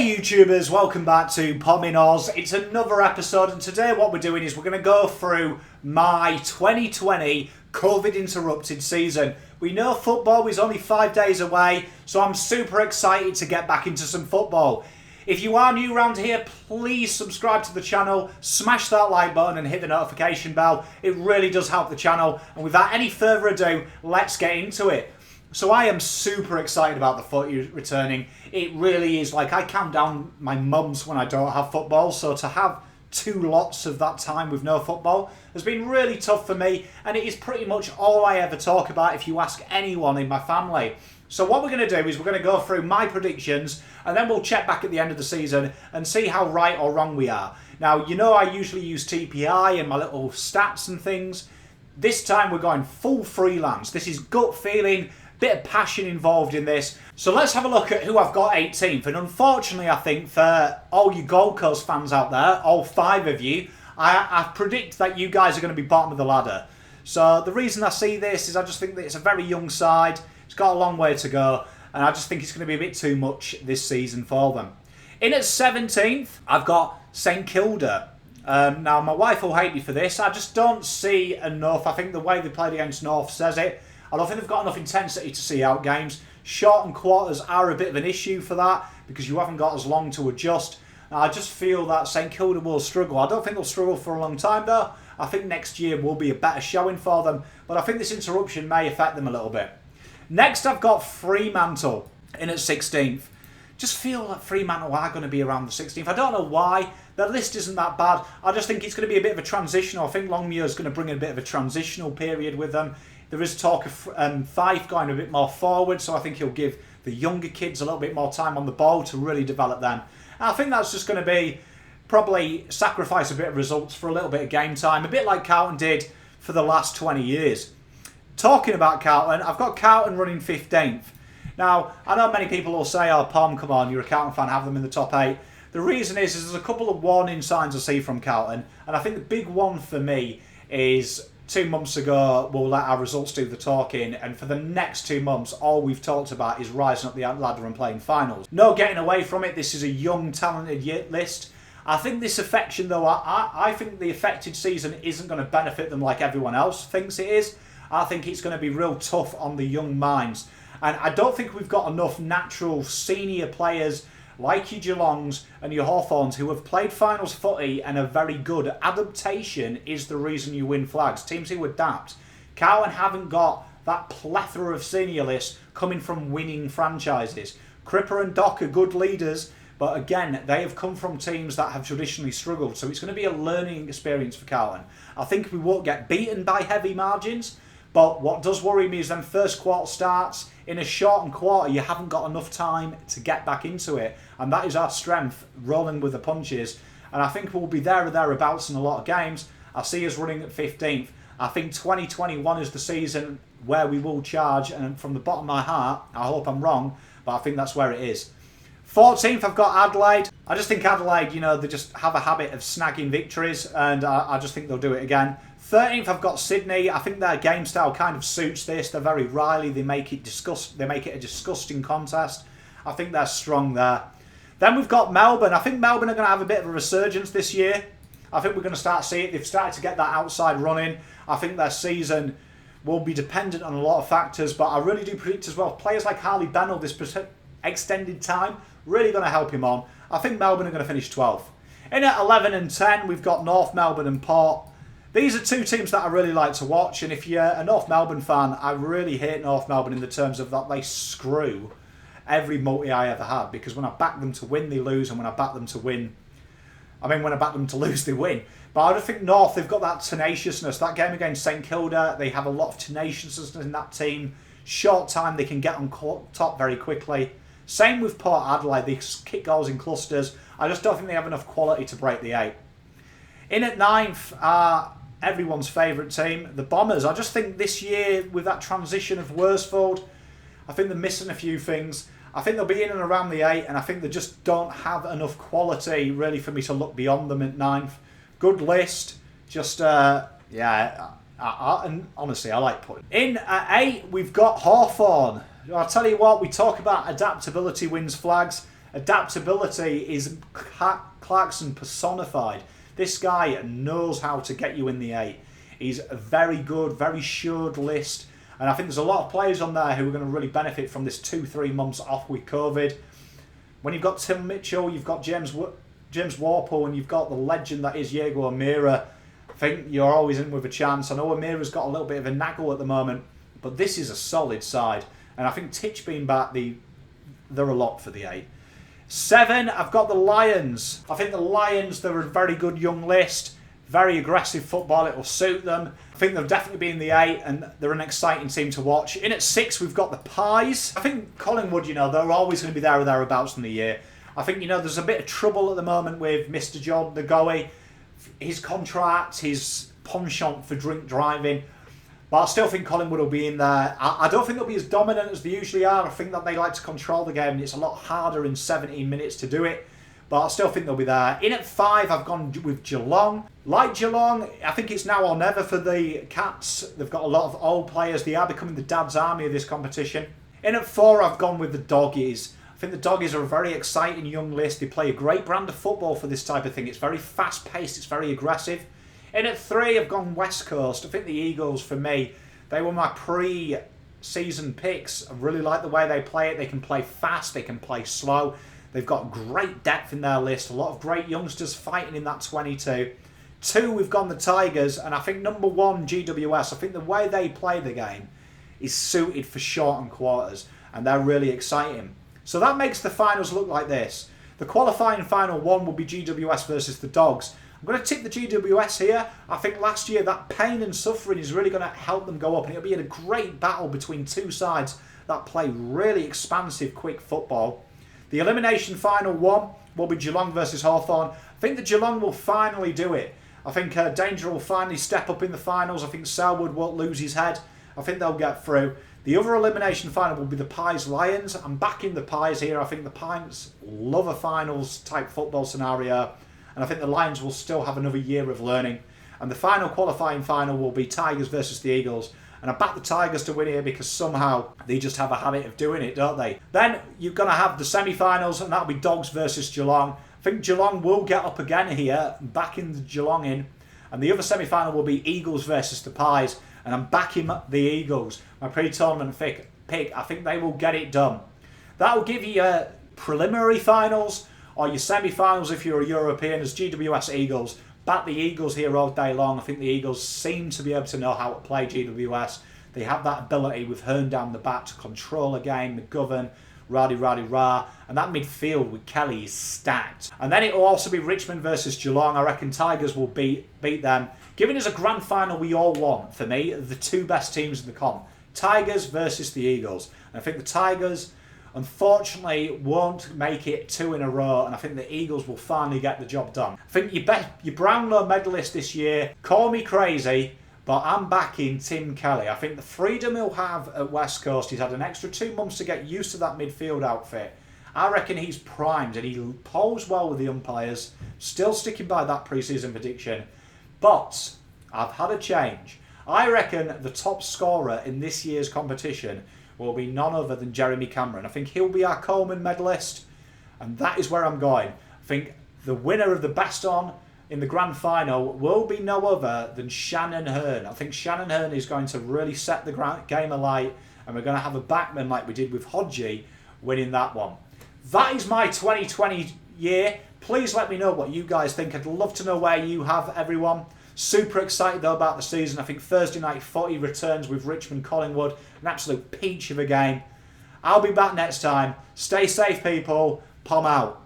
Hey YouTubers, welcome back to Pommyinoz. It's another episode, and today what we're doing is we're going to go through my 2020 COVID interrupted season. We know football is only 5 days away, so I'm super excited to get back into some football. If you are new around here, please subscribe to the channel, smash that like button and hit the notification bell. It really does help the channel, and without any further ado, let's get into it. So I am super excited about the footy returning. It really is, like, I count down my months when I don't have football, so to have 2 lots of that time with no football has been really tough for me, and it is pretty much all I ever talk about if you ask anyone in my family. So what we're going to do is we're going to go through my predictions, and then we'll check back at the end of the season and see how right or wrong we are. Now, you know I usually use TPI and my little stats and things. This time we're going full freelance. This is gut feeling, bit of passion involved in this. So let's have a look at who I've got 18th. And unfortunately, I think for all you Gold Coast fans out there, all 5 of you, I predict that you guys are going to be bottom of the ladder. So the reason I see this is I just think that it's a very young side. It's got a long way to go, and I just think it's going to be a bit too much this season for them. In at 17th, I've got St Kilda. Now, my wife will hate me for this. I just don't see enough. I think the way they played against North says it. I don't think they've got enough intensity to see out games. Short and quarters are a bit of an issue for that because you haven't got as long to adjust. I just feel that St Kilda will struggle. I don't think they'll struggle for a long time though. I think next year will be a better showing for them, but I think this interruption may affect them a little bit. Next, I've got Fremantle in at 16th. Just feel that Fremantle are going to be around the 16th. I don't know why. Their list isn't that bad. I just think it's going to be a bit of a transitional. I think Longmuir's going to bring in a bit of a transitional period with them. There is talk of Fife going a bit more forward, so I think he'll give the younger kids a little bit more time on the ball to really develop them. And I think that's just going to be probably sacrifice a bit of results for a little bit of game time, a bit like Carlton did for the last 20 years. Talking about Carlton, I've got Carlton running 15th. Now, I know many people will say, oh, Pom, come on, you're a Carlton fan, have them in the top 8. The reason is there's a couple of warning signs I see from Carlton, and I think the big one for me is 2 months ago, we'll let our results do the talking, and for the next 2 months, all we've talked about is rising up the ladder and playing finals. No getting away from it. This is a young, talented list. I think this affection, though, I think the affected season isn't going to benefit them like everyone else thinks it is. I think it's going to be real tough on the young minds. And I don't think we've got enough natural senior players like your Geelongs and your Hawthorns who have played finals footy and are very good. Adaptation is the reason you win flags. Teams who adapt. Carlton haven't got that plethora of senior lists coming from winning franchises. Cripper and Dock are good leaders, but again, they have come from teams that have traditionally struggled. So it's going to be a learning experience for Carlton. I think we won't get beaten by heavy margins, but what does worry me is then first quarter starts. In a shortened quarter, you haven't got enough time to get back into it. And that is our strength, rolling with the punches. And I think we'll be there or thereabouts in a lot of games. I see us running at 15th. I think 2021 is the season where we will charge. And from the bottom of my heart, I hope I'm wrong, but I think that's where it is. 14th, I've got Adelaide. I just think Adelaide, you know, they just have a habit of snagging victories, and I just think they'll do it again. 13th, I've got Sydney. I think their game style kind of suits this. They're very wily. They make it a disgusting contest. I think they're strong there. Then we've got Melbourne. I think Melbourne are going to have a bit of a resurgence this year. I think we're going to start seeing it. They've started to get that outside running. I think their season will be dependent on a lot of factors, but I really do predict as well, players like Harley Bennell this extended time, really going to help him on. I think Melbourne are going to finish 12th. In at 11 and 10, we've got North Melbourne and Port. These are 2 teams that I really like to watch, and if you're a North Melbourne fan, I really hate North Melbourne in the terms of that they screw every multi I ever had, because when I back them to win, they lose, and when I back them to win, when I back them to lose, they win. But I just think North, they've got that tenaciousness. That game against St Kilda, they have a lot of tenaciousness in that team. Short time, they can get on top very quickly. Same with Port Adelaide, they kick goals in clusters. I just don't think they have enough quality to break the 8. In at 9th, everyone's favourite team, the Bombers. I just think this year, with that transition of Worsfold, I think they're missing a few things. I think they'll be in and around the 8, and I think they just don't have enough quality, really, for me to look beyond them at 9th. Good list. Just, and honestly, I like putting. In at 8, we've got Hawthorn. I'll tell you what, we talk about adaptability wins flags, Adaptability is Clarkson personified. This guy knows how to get you in the 8. He's a very good, very assured list. And I think there's a lot of players on there who are going to really benefit from this 2-3 months off with COVID. When you've got Tim Mitchell, you've got James Warple, and you've got the legend that is Diego Amira, I think you're always in with a chance. I know Amira's got a little bit of a naggle at the moment, but this is a solid side. And I think Titch being back, they're a lock for the 8. 7, I've got the Lions. I think the Lions, they're a very good young list. Very aggressive football, it will suit them. I think they'll definitely be in the 8 and they're an exciting team to watch. In at 6, we've got the Pies. I think Collingwood, they're always going to be there or thereabouts in the year. I think, there's a bit of trouble at the moment with Mr. John Ngoe. His contract, his penchant for drink driving. But I still think Collingwood will be in there. I don't think they'll be as dominant as they usually are. I think that they like to control the game and it's a lot harder in 17 minutes to do it. But I still think they'll be there. In at 5, I've gone with Geelong. Like Geelong, I think it's now or never for the Cats. They've got a lot of old players. They are becoming the dad's army of this competition. In at 4, I've gone with the Doggies. I think the Doggies are a very exciting young list. They play a great brand of football for this type of thing. It's very fast-paced. It's very aggressive. In at 3, I've gone West Coast. I think the Eagles, for me, they were my pre-season picks. I really like the way they play it. They can play fast. They can play slow. They've got great depth in their list. A lot of great youngsters fighting in that 22. 2, we've gone the Tigers. And I think number 1, GWS. I think the way they play the game is suited for short and quarters. And they're really exciting. So that makes the finals look like this. The qualifying final 1 will be GWS versus the Dogs. I'm going to tip the GWS here. I think last year that pain and suffering is really going to help them go up. And it'll be a great battle between two sides that play really expansive, quick football. The elimination final 1 will be Geelong versus Hawthorn. I think that Geelong will finally do it. I think Danger will finally step up in the finals. I think Selwood won't lose his head. I think they'll get through. The other elimination final will be the Pies Lions. I'm backing the Pies here. I think the Pies love a finals type football scenario. And I think the Lions will still have another year of learning. And the final qualifying final will be Tigers versus the Eagles. And I back the Tigers to win here because somehow they just have a habit of doing it, don't they? Then you're going to have the semi-finals and that'll be Dogs versus Geelong. I think Geelong will get up again here, backing the Geelong in. And the other semi-final will be Eagles versus the Pies. And I'm backing the Eagles. My pre-tournament pick, I think they will get it done. That will give you your preliminary finals or your semi-finals if you're a European as GWS Eagles. Back the Eagles here all day long. I think the Eagles seem to be able to know how to play GWS. They have that ability with Hearn down the back to control a game, McGovern, rah. And that midfield with Kelly is stacked. And then it will also be Richmond versus Geelong. I reckon Tigers will beat them. Giving us a grand final we all want, for me, the two best teams in the comp. Tigers versus the Eagles. And I think the Tigers, unfortunately, won't make it 2 in a row, and I think the Eagles will finally get the job done. I think your Brownlow medalist this year, call me crazy, but I'm backing Tim Kelly. I think the freedom he'll have at West Coast, he's had an extra 2 months to get used to that midfield outfit. I reckon he's primed and he polls well with the umpires, still sticking by that pre-season prediction. But I've had a change. I reckon the top scorer in this year's competition will be none other than Jeremy Cameron. I think he'll be our Coleman medalist, and that is where I'm going. I think the winner of the best on in the grand final will be no other than Shannon Hearn. I think Shannon Hearn is going to really set the game alight, and we're going to have a backman like we did with Hodgie winning that one. That is my 2020 year. Please let me know what you guys think. I'd love to know where you have everyone. Super excited though about the season. I think Thursday night footy returns with Richmond Collingwood. An absolute peach of a game. I'll be back next time. Stay safe, people. Pom out.